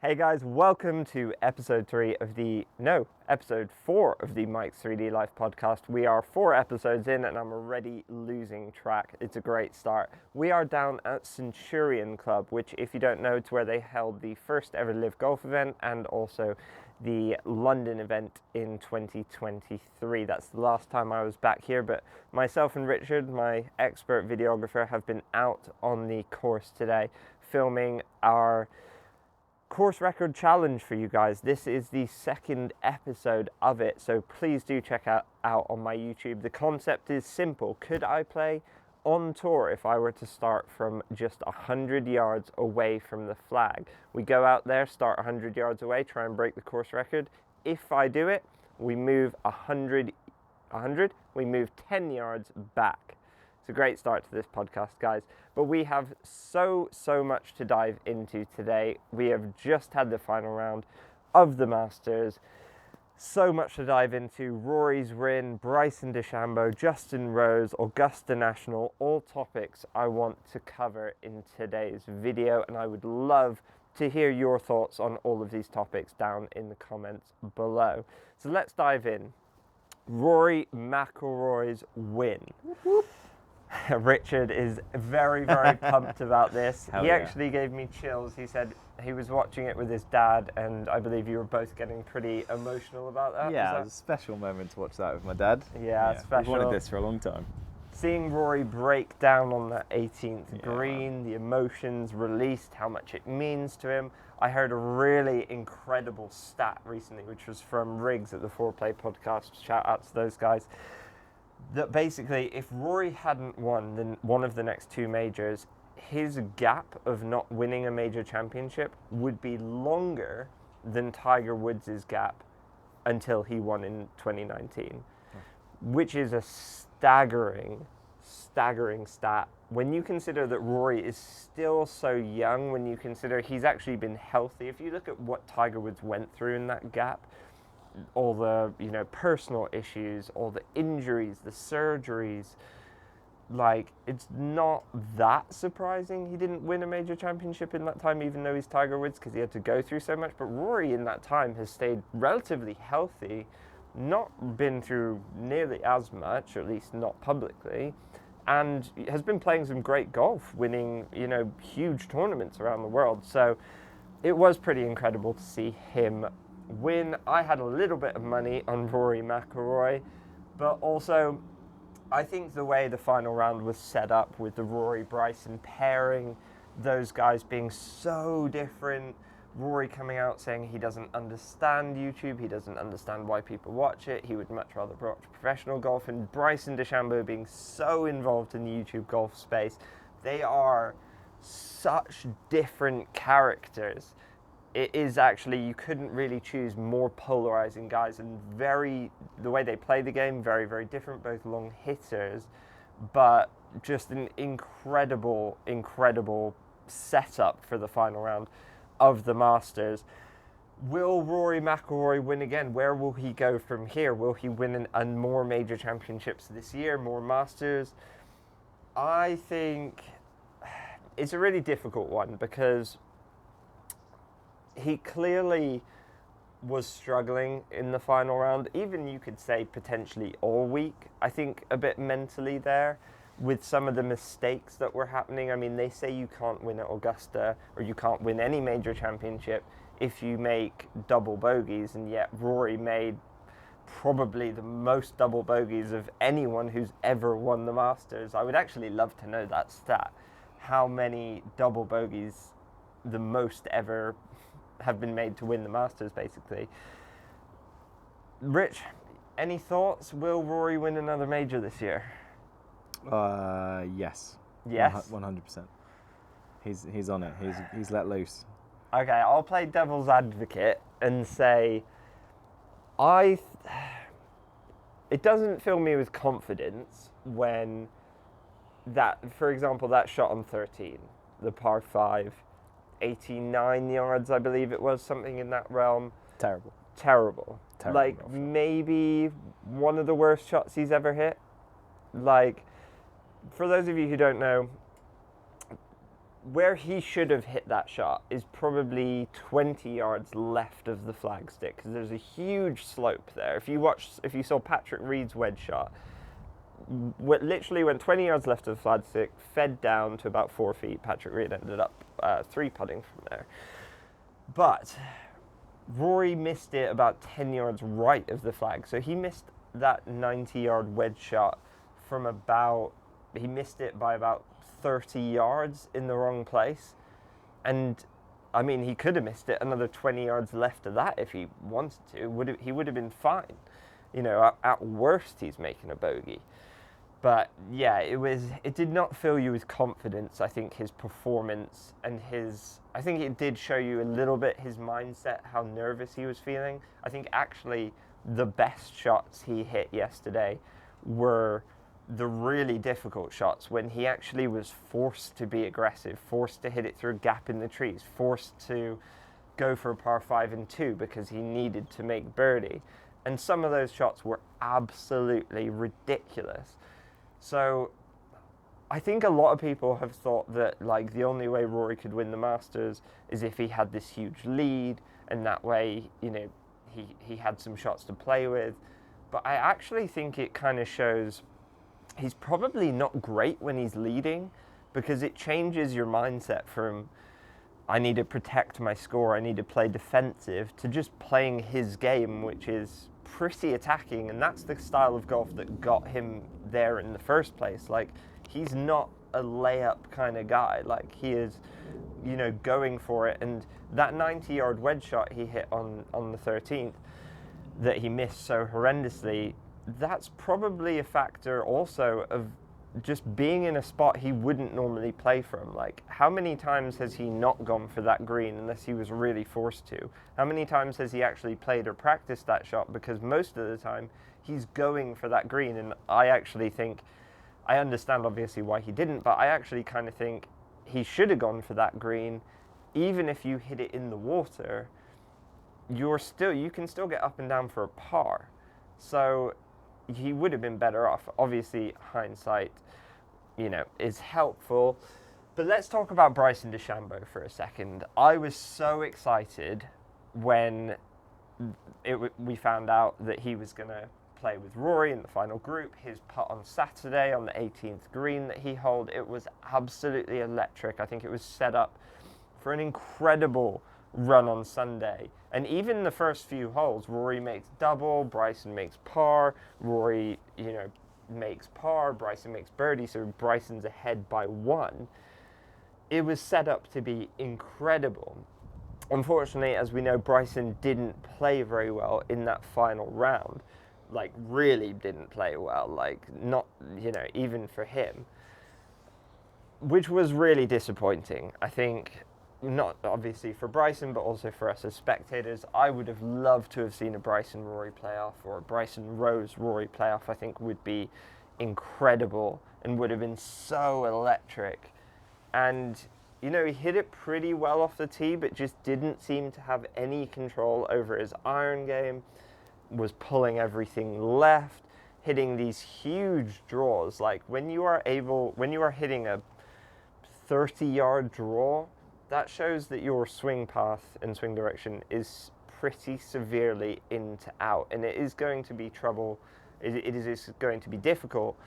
Hey guys, welcome to episode 4 of the M3D Life podcast. We are 4 episodes in and I'm already losing track. It's a great start. We are down at Centurion Club, which if you don't know, it's where they held the first ever LIV Golf event and also the London event in 2023. That's the last time I was back here, but myself and Richard, my expert videographer, have been out on the course today filming our course record challenge for you guys. This is the second episode of it, so please do check out on my YouTube. The concept is simple. Could I play on tour if I were to start from just 100 yards away from the flag? We go out there, start 100 yards away, try and break the course record. If I do it, we move 100, we move 10 yards back. It's a great start to this podcast, guys. But we have so much to dive into today. We have just had the final round of the Masters. So much to dive into. Rory's win, Bryson Dechambeau, Justin Rose, Augusta National, all topics I want to cover in today's video. And I would love to hear your thoughts on all of these topics down in the comments below. So let's dive in. Rory McIlroy's win. Whoop. Richard is very pumped about this. He actually gave me chills. He said he was watching it with his dad, and I believe you were both getting pretty emotional about that. Yeah, it was a special moment to watch that with my dad. Yeah, special. We've wanted this for a long time. Seeing Rory break down on that 18th green, the emotions released, how much it means to him. I heard a really incredible stat recently, which was from Riggs at the Foreplay podcast. Shout out to those guys. That basically, if Rory hadn't won one of the next 2 majors, his gap of not winning a major championship would be longer than Tiger Woods' gap until he won in 2019, which is a staggering stat. When you consider that Rory is still so young, when you consider he's actually been healthy, if you look at what Tiger Woods went through in that gap, all the personal issues, all the injuries, the surgeries, like, it's not that surprising he didn't win a major championship in that time, even though he's Tiger Woods, because he had to go through so much. But Rory in that time has stayed relatively healthy, not been through nearly as much, or at least not publicly, and has been playing some great golf, winning huge tournaments around the world. So it was pretty incredible to see him win. I had a little bit of money on Rory McIlroy, but also I think the way the final round was set up with the Rory-Bryson pairing, those guys being so different, Rory coming out saying he doesn't understand YouTube, he doesn't understand why people watch it, he would much rather watch professional golf, and Bryson Dechambeau being so involved in the YouTube golf space. They are such different characters. It is actually, you couldn't really choose more polarizing guys, and the way they play the game, very different, both long hitters, but just an incredible setup for the final round of the Masters. Will Rory McIlroy win again? Where will he go from here? Will he win more major championships this year, more Masters? I think it's a really difficult one because he clearly was struggling in the final round, even you could say potentially all week. I think a bit mentally there with some of the mistakes that were happening. I mean, they say you can't win at Augusta, or you can't win any major championship if you make double bogeys, and yet Rory made probably the most double bogeys of anyone who's ever won the Masters. I would actually love to know that stat, how many double bogeys the most ever have been made to win the Masters, basically. Rich, any thoughts? Will Rory win another major this year? Yes. Yes? 100%. He's on it. He's let loose. Okay, I'll play devil's advocate and say it doesn't fill me with confidence when for example, that shot on 13, the par 5, 89 yards, I believe it was, something in that realm. Terrible. Like, maybe one of the worst shots he's ever hit. Like, for those of you who don't know, where he should have hit that shot is probably 20 yards left of the flagstick, because there's a huge slope there. If you saw Patrick Reed's wedge shot, literally went 20 yards left of the flagstick, fed down to about 4 feet. Patrick Reed ended up 3-putting from there. But Rory missed it about 10 yards right of the flag. So he missed that 90-yard wedge shot he missed it by about 30 yards in the wrong place. And I mean, he could have missed it another 20 yards left of that if he wanted to. He would have been fine. At worst, he's making a bogey. But yeah, it did not fill you with confidence. I think his performance and I think it did show you a little bit his mindset, how nervous he was feeling. I think actually the best shots he hit yesterday were the really difficult shots when he actually was forced to be aggressive, forced to hit it through a gap in the trees, forced to go for a par 5 and 2 because he needed to make birdie. And some of those shots were absolutely ridiculous. So I think a lot of people have thought that the only way Rory could win the Masters is if he had this huge lead, and that way, he had some shots to play with. But I actually think it kind of shows he's probably not great when he's leading, because it changes your mindset from I need to protect my score, I need to play defensive, to just playing his game, which is pretty attacking. And that's the style of golf that got him there in the first place. He's not a layup kind of guy. He is, going for it. And that 90-yard wedge shot he hit on the 13th that he missed so horrendously, that's probably a factor also of just being in a spot he wouldn't normally play from. How many times has he not gone for that green unless he was really forced to? How many times has he actually played or practiced that shot? Because most of the time he's going for that green. And I actually think, I understand obviously why he didn't, but I actually kind of think he should have gone for that green. Even if you hit it in the water, you can still get up and down for a par. So he would have been better off. Obviously, hindsight, is helpful. But let's talk about Bryson Dechambeau for a second. I was so excited when we found out that he was going to play with Rory in the final group. His putt on Saturday on the 18th green that he holed, it was absolutely electric. I think it was set up for an incredible run on Sunday. And even the first few holes, Rory makes double, Bryson makes par, Rory, makes par, Bryson makes birdie, so Bryson's ahead by 1. It was set up to be incredible. Unfortunately, as we know, Bryson didn't play very well in that final round. Really didn't play well, not, even for him. Which was really disappointing. I think, not obviously for Bryson, but also for us as spectators. I would have loved to have seen a Bryson-Rory playoff, or a Bryson-Rose-Rory playoff. I think would be incredible and would have been so electric. And, he hit it pretty well off the tee, but just didn't seem to have any control over his iron game, was pulling everything left, hitting these huge draws. When you are hitting a 30-yard draw, that shows that your swing path and swing direction is pretty severely in to out, and it is going to be trouble. It is going to be difficult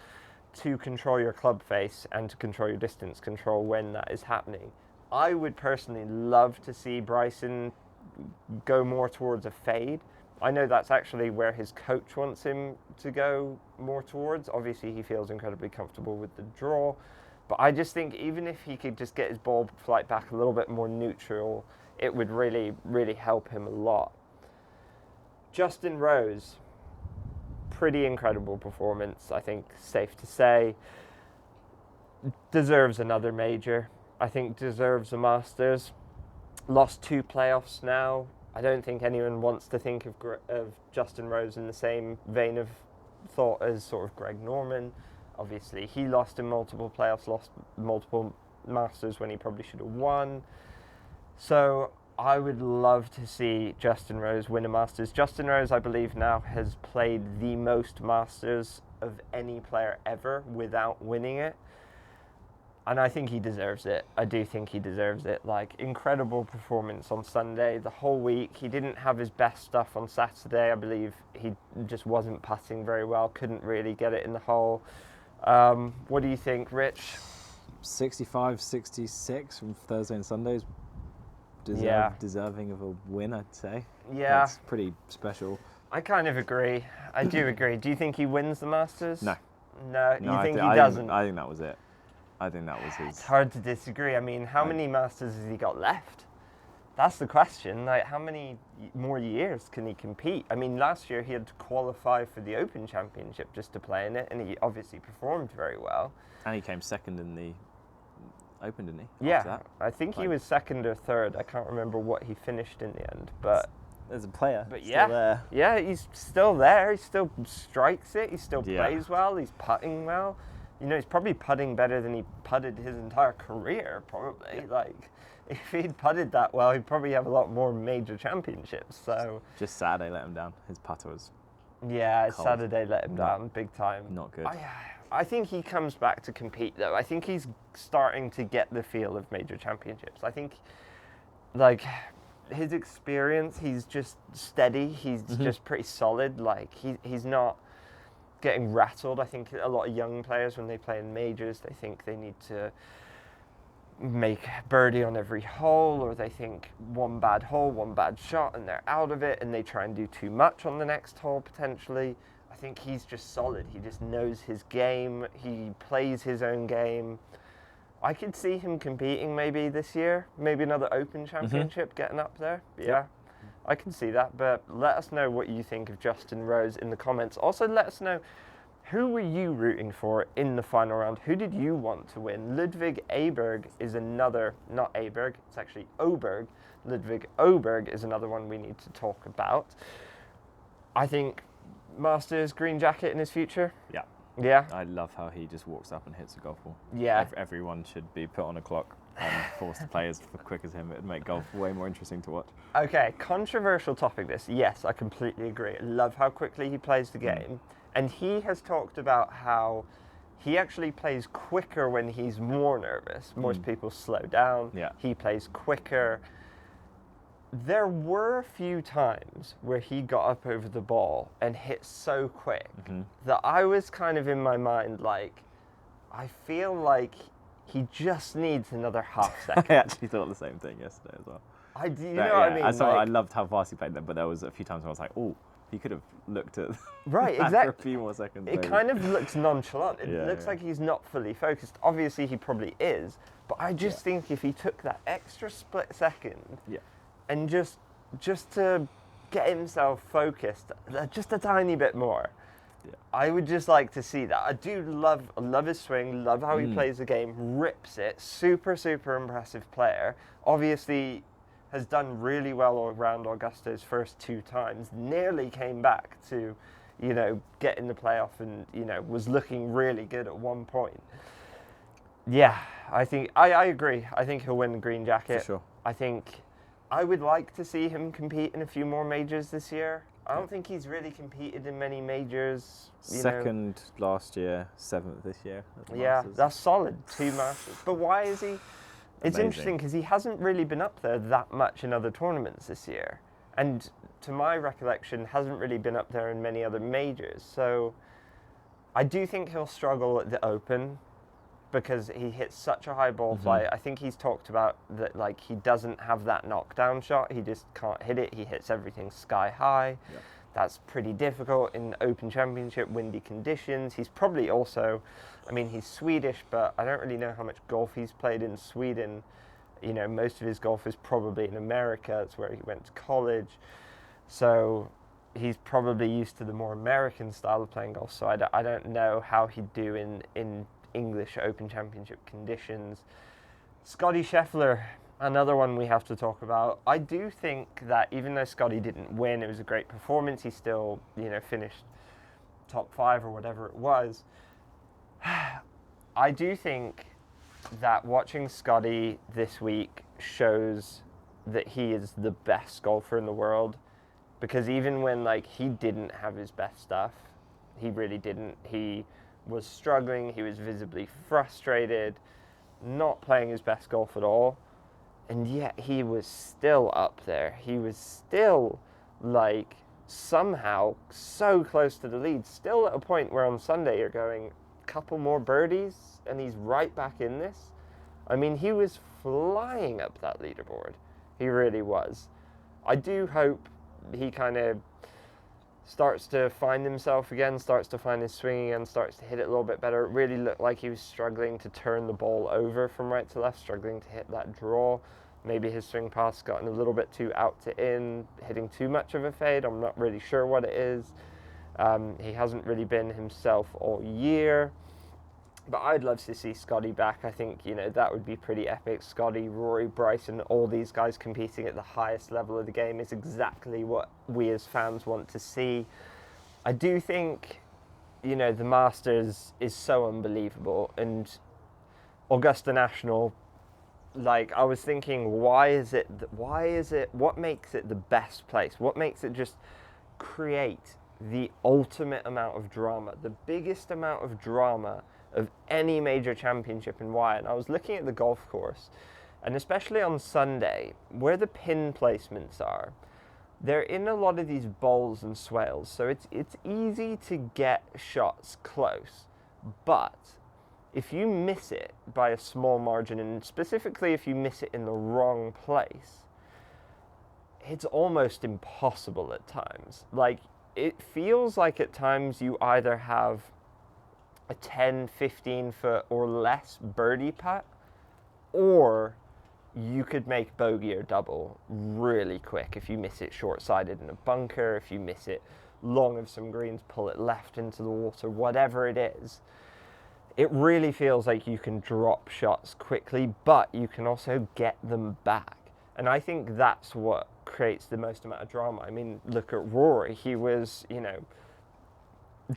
to control your club face and to control your distance control when that is happening. I would personally love to see Bryson go more towards a fade. I know that's actually where his coach wants him to go more towards. Obviously, he feels incredibly comfortable with the draw. But I just think even if he could just get his ball flight back a little bit more neutral, it would really, really help him a lot. Justin Rose, pretty incredible performance, I think, safe to say. Deserves another major. I think deserves a Masters. Lost 2 playoffs now. I don't think anyone wants to think of Justin Rose in the same vein of thought as sort of Greg Norman. Obviously, he lost in multiple playoffs, lost multiple Masters when he probably should have won. So I would love to see Justin Rose win a Masters. Justin Rose, I believe, now has played the most Masters of any player ever without winning it. And I think he deserves it. I do think he deserves it. Like, incredible performance on Sunday, the whole week. He didn't have his best stuff on Saturday. I believe he just wasn't putting very well, couldn't really get it in the hole. What do you think, Rich? 65, 66 from Thursday and Sundays. Deserving of a win, I'd say. Yeah. That's pretty special. I kind of agree. I do agree. Do you think he wins the Masters? No. No, you think he I doesn't? I think that was it. I think that was his. It's hard to disagree. I mean, how many Masters has he got left? That's the question. Like, how many more years can he compete? I mean, last year he had to qualify for the Open Championship just to play in it, and he obviously performed very well. And he came second in the Open, didn't he? Yeah, I think he was second or third. I can't remember what he finished in the end, but there's a player. But still there. Yeah, he's still there. He still strikes it. He still plays well. He's putting well. You know, he's probably putting better than he putted his entire career, probably. Yeah. Like, if he'd putted that well, he'd probably have a lot more major championships. So just Saturday let him down. His putter was cold. Saturday let him down big time. Not good. I think he comes back to compete, though. I think he's starting to get the feel of major championships. I think, like, his experience, he's just steady. He's just pretty solid. Like, he's not getting rattled. I think a lot of young players, when they play in majors, they think they need to make birdie on every hole, or they think one bad hole, one bad shot, and they're out of it, and they try and do too much on the next hole, potentially. I think he's just solid. He just knows his game. He plays his own game. I could see him competing maybe this year, maybe another Open Championship, getting up there. Yeah. Yep. I can see that, but let us know what you think of Justin Rose in the comments. Also, let us know, who were you rooting for in the final round? Who did you want to win? Ludwig Aberg is another, not Aberg, it's actually Oberg. Ludwig Oberg is another one we need to talk about. I think Masters green jacket in his future. Yeah. Yeah. I love how he just walks up and hits a golf ball. Yeah. Everyone should be put on a clock and forced to play as quick as him. It'd make golf way more interesting to watch. Okay, controversial topic this. Yes, I completely agree. I love how quickly he plays the game. And he has talked about how he actually plays quicker when he's more nervous. Most people slow down. Yeah. He plays quicker. There were a few times where he got up over the ball and hit so quick that I was kind of in my mind like, I feel like he just needs another half second. I actually thought the same thing yesterday as well. You know what I mean? I loved how fast he played that, but there was a few times where I was like, oh, he could have looked at right, that exactly. for a few more seconds. It kind of looks nonchalant. It looks like he's not fully focused. Obviously, he probably is, but I just think if he took that extra split second and just to get himself focused just a tiny bit more, I would just like to see that. I do love his swing, love how he plays the game, rips it, super, super impressive player. Obviously, has done really well around Augusta's first 2 times, nearly came back to, you know, get in the playoff and, you know, was looking really good at one point. Yeah, I think, I agree. I think he'll win the green jacket. For sure. I think I would like to see him compete in a few more majors this year. I don't think he's really competed in many majors. Second last year, 7th this year. Yeah, that's solid. 2 Masters. But why is he? It's Amazing. interesting because he hasn't really been up there that much in other tournaments this year. And to my recollection, hasn't really been up there in many other majors. So I do think he'll struggle at the Open because he hits such a high ball flight. I think he's talked about that, like, he doesn't have that knockdown shot. He just can't hit it. He hits everything sky high. Yep. That's pretty difficult in Open Championship, windy conditions. He's probably also, I mean, he's Swedish, but I don't really know how much golf he's played in Sweden. You know, most of his golf is probably in America. That's where he went to college. So he's probably used to the more American style of playing golf. So I don't know how he'd do in English Open Championship conditions. Scotty Scheffler, another one we have to talk about. I do think that even though Scotty didn't win, it was a great performance. He still, you know, finished top 5 or whatever it was. I do think that watching Scotty this week shows that he is the best golfer in the world, because even when, like, he didn't have his best stuff, he really didn't. He was struggling. He was visibly frustrated. not playing his best golf at all, and yet he was still up there. He was still, like, somehow so close to the lead, still at a point where on Sunday you're going, couple more birdies, and he's right back in this. I mean, he was flying up that leaderboard. He really was. I do hope he kind of starts to find himself again, starts to find his swing again, starts to hit it a little bit better. It really looked like he was struggling to turn the ball over from right to left, struggling to hit that draw. Maybe his swing path's gotten a little bit too out to in, hitting too much of a fade. I'm not really sure what it is. He hasn't really been himself all year. But I'd love to see Scotty back. I think, that would be pretty epic. Scotty, Rory, Bryson, all these guys competing at the highest level of the game is exactly what we as fans want to see. I do think, the Masters is so unbelievable. And Augusta National, like, I was thinking, what makes it the best place? What makes it just create the ultimate amount of drama, the biggest amount of drama of any major championship, and why? And I was looking at the golf course, and especially on Sunday, where the pin placements are, they're in a lot of these bowls and swales, so it's easy to get shots close, but if you miss it by a small margin, and specifically if you miss it in the wrong place, it's almost impossible at times. Like, it feels like at times you either have a 10, 15 foot or less birdie putt, or you could make bogey or double really quick if you miss it short-sided in a bunker, if you miss it long of some greens, pull it left into the water, whatever it is. It really feels like you can drop shots quickly, but you can also get them back. And I think that's what creates the most amount of drama. I mean, look at Rory. He was,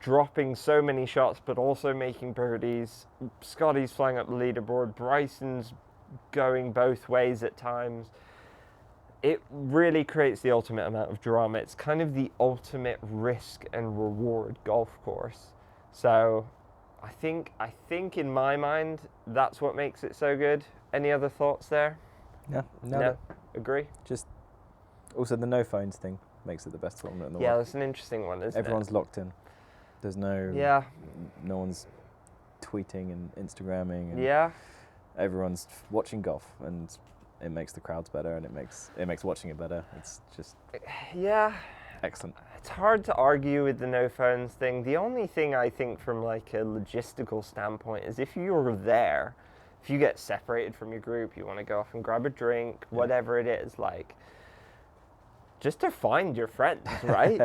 dropping so many shots, but also making birdies. Scotty's flying up the leaderboard. Bryson's going both ways at times. It really creates the ultimate amount of drama. It's kind of the ultimate risk and reward golf course. So I think in my mind, that's what makes it so good. Any other thoughts there? No. Agree? Just also the no phones thing makes it the best tournament in the world. Yeah, that's an interesting one, isn't it? Everyone's locked in. There's no one's tweeting and Instagramming. And everyone's watching golf, and it makes the crowds better, and it makes watching it better. It's just excellent. It's hard to argue with the no phones thing. The only thing I think from like a logistical standpoint is if you're there, if you get separated from your group, you want to go off and grab a drink, whatever it is, like, just to find your friends, right?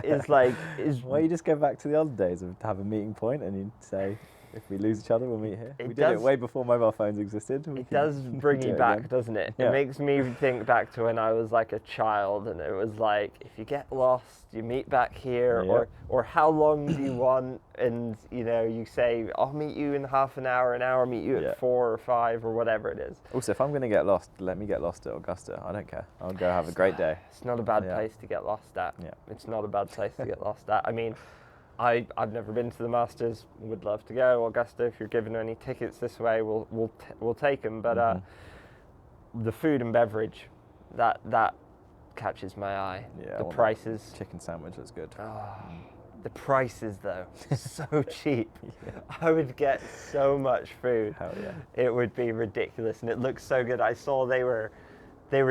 Well, you just go back to the old days of have a meeting point and you say, if we lose each other, we'll meet here. We did it way before mobile phones existed. It does bring you back, doesn't it? Yeah. It makes me think back to when I was like a child, and it was like, if you get lost, you meet back here, or how long do you want? And you say, I'll meet you in half an hour, meet you at 4 or 5 or whatever it is. Also, if I'm going to get lost, let me get lost at Augusta. I don't care. I'll go have a great day. It's not a bad place to get lost at. Yeah. It's not a bad place to get lost at. I mean, I've never been to the Masters. Would love to go. Augusta, if you're giving any tickets this way, we'll take them. But the food and beverage, that catches my eye. Yeah, the prices. Chicken sandwich is good. The prices though, so cheap. I would get so much food. Hell yeah. It would be ridiculous, and it looks so good. I saw they were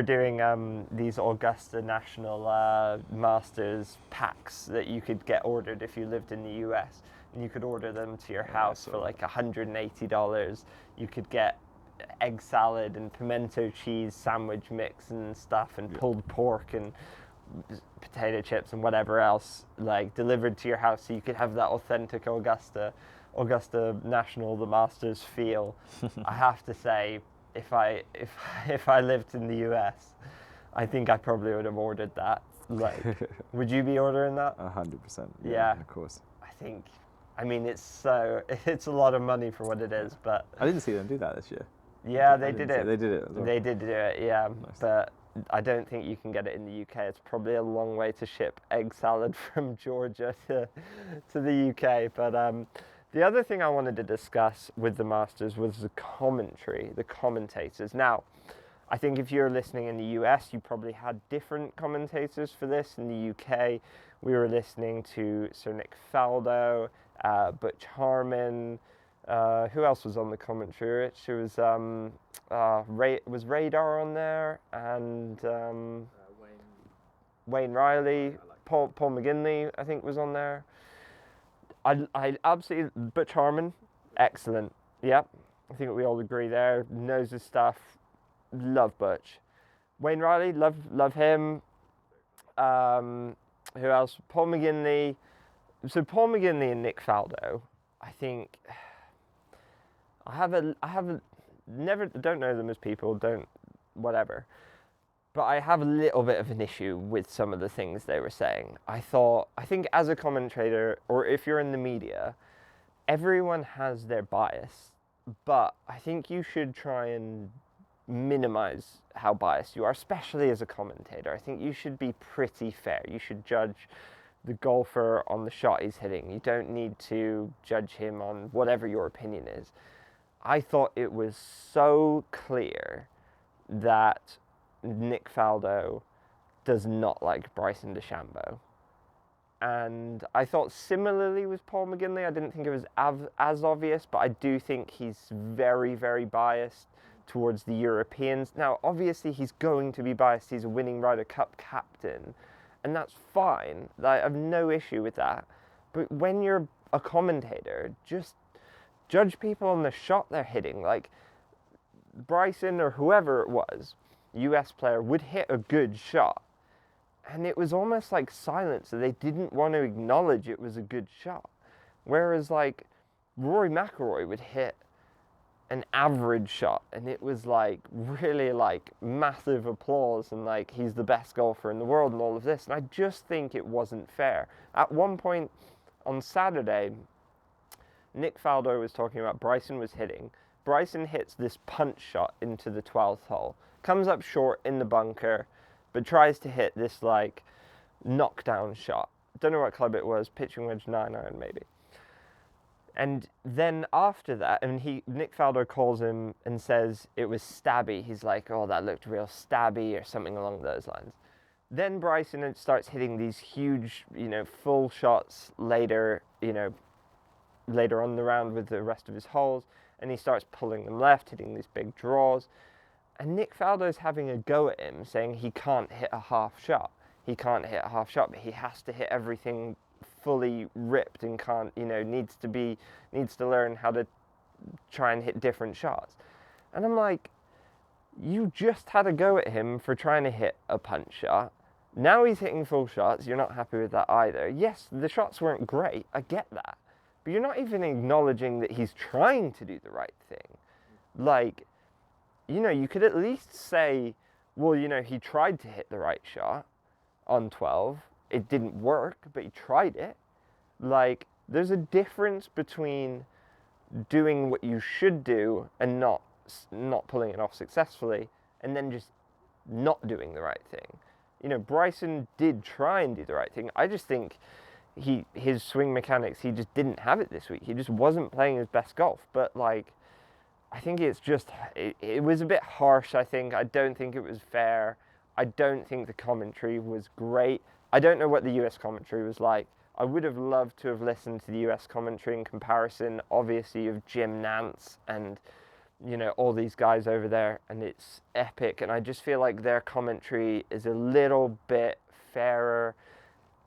doing these Augusta National Masters packs that you could get ordered if you lived in the US, and you could order them to your house for like $180. You could get egg salad and pimento cheese sandwich mix and stuff, and pulled pork and potato chips and whatever else, like, delivered to your house, so you could have that authentic Augusta National, the Masters feel. I have to say, if I lived in the US, I think I probably would have ordered that. Like, would you be ordering that? 100%. Yeah, of course. I mean, it's a lot of money for what it is, but I didn't see them do that this year. Yeah, they did it. They did it as well. They did do it, yeah. Nice. But I don't think you can get it in the UK. It's probably a long way to ship egg salad from Georgia to the UK. But The other thing I wanted to discuss with the Masters was the commentary, the commentators. Now, I think if you're listening in the US, you probably had different commentators for this. In the UK, we were listening to Sir Nick Faldo, Butch Harmon. Who else was on the commentary? It was was Radar on there, and Wayne Riley, Paul McGinley, I think, was on there. I absolutely, Butch Harmon, excellent. Yep, I think we all agree there. Knows his stuff. Love Butch. Wayne Riley, love him. Who else? Paul McGinley. So Paul McGinley and Nick Faldo, I think. Never, don't know them as people, whatever. But I have a little bit of an issue with some of the things they were saying. I think as a commentator, or if you're in the media, everyone has their bias, but I think you should try and minimize how biased you are, especially as a commentator. I think you should be pretty fair. You should judge the golfer on the shot he's hitting. You don't need to judge him on whatever your opinion is. I thought it was so clear that Nick Faldo does not like Bryson Dechambeau. And I thought similarly with Paul McGinley. I didn't think it was as obvious, but I do think he's very, very biased towards the Europeans. Now, obviously, he's going to be biased. He's a winning Ryder Cup captain, and that's fine. I have no issue with that. But when you're a commentator, just judge people on the shot they're hitting. Like Bryson or whoever it was, US player, would hit a good shot, and it was almost like silence, so they didn't want to acknowledge it was a good shot. Whereas like Rory McIlroy would hit an average shot, and it was like really like massive applause, and like he's the best golfer in the world and all of this. And I just think it wasn't fair. At one point on Saturday, Nick Faldo was talking about Bryson was hitting. Bryson hits this punch shot into the 12th hole. Comes up short in the bunker, but tries to hit this like knockdown shot. Don't know what club it was, pitching wedge 9-iron maybe. And then after that, and Nick Faldo calls him and says it was stabby. He's like, oh, that looked real stabby or something along those lines. Then Bryson starts hitting these huge, full shots later on the round with the rest of his holes, and he starts pulling them left, hitting these big draws. And Nick Faldo's having a go at him, saying he can't hit a half shot. He can't hit a half shot, but he has to hit everything fully ripped and needs to learn how to try and hit different shots. And I'm like, you just had a go at him for trying to hit a punch shot. Now he's hitting full shots. You're not happy with that either. Yes, the shots weren't great. I get that. But you're not even acknowledging that he's trying to do the right thing. Like, you could at least say, well, he tried to hit the right shot on 12. It didn't work, but he tried it. Like, there's a difference between doing what you should do and not pulling it off successfully, and then just not doing the right thing. Bryson did try and do the right thing. I just think his swing mechanics, he just didn't have it this week. He just wasn't playing his best golf. But like, I think it's just, it was a bit harsh, I think. I don't think it was fair. I don't think the commentary was great. I don't know what the US commentary was like. I would have loved to have listened to the US commentary in comparison, obviously, of Jim Nantz and, all these guys over there, and it's epic. And I just feel like their commentary is a little bit fairer,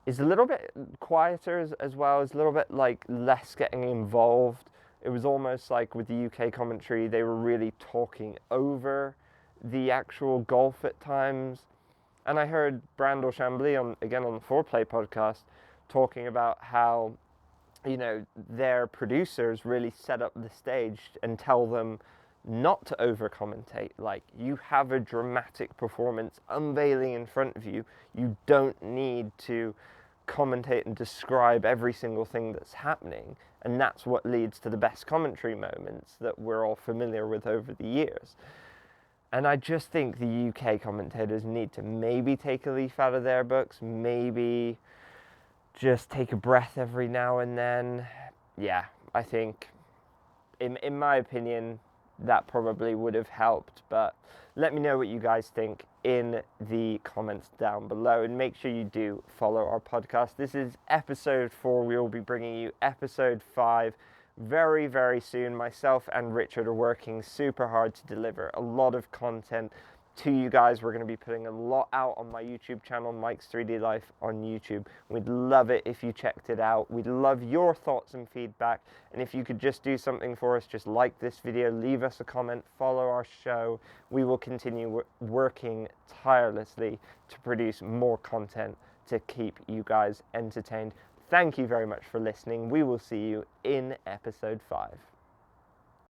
is a little bit quieter as well, is a little bit like less getting involved. It was almost like with the UK commentary, they were really talking over the actual golf at times. And I heard Brandel Chambly on the 4Play podcast talking about how, their producers really set up the stage and tell them not to over-commentate. Like, you have a dramatic performance unveiling in front of you. You don't need to commentate and describe every single thing that's happening. And that's what leads to the best commentary moments that we're all familiar with over the years. And I just think the UK commentators need to maybe take a leaf out of their books, maybe just take a breath every now and then. Yeah, I think, in my opinion, that probably would have helped. But let me know what you guys think in the comments down below, and make sure you do follow our podcast. This is episode 4. We will be bringing you episode 5 very, very soon. Myself and Richard are working super hard to deliver a lot of content to you guys. We're going to be putting a lot out on my YouTube channel, Mike's 3D Life on YouTube. We'd love it if you checked it out. We'd love your thoughts and feedback. And if you could just do something for us, just like this video, leave us a comment, follow our show. We will continue working tirelessly to produce more content to keep you guys entertained. Thank you very much for listening. We will see you in episode 5.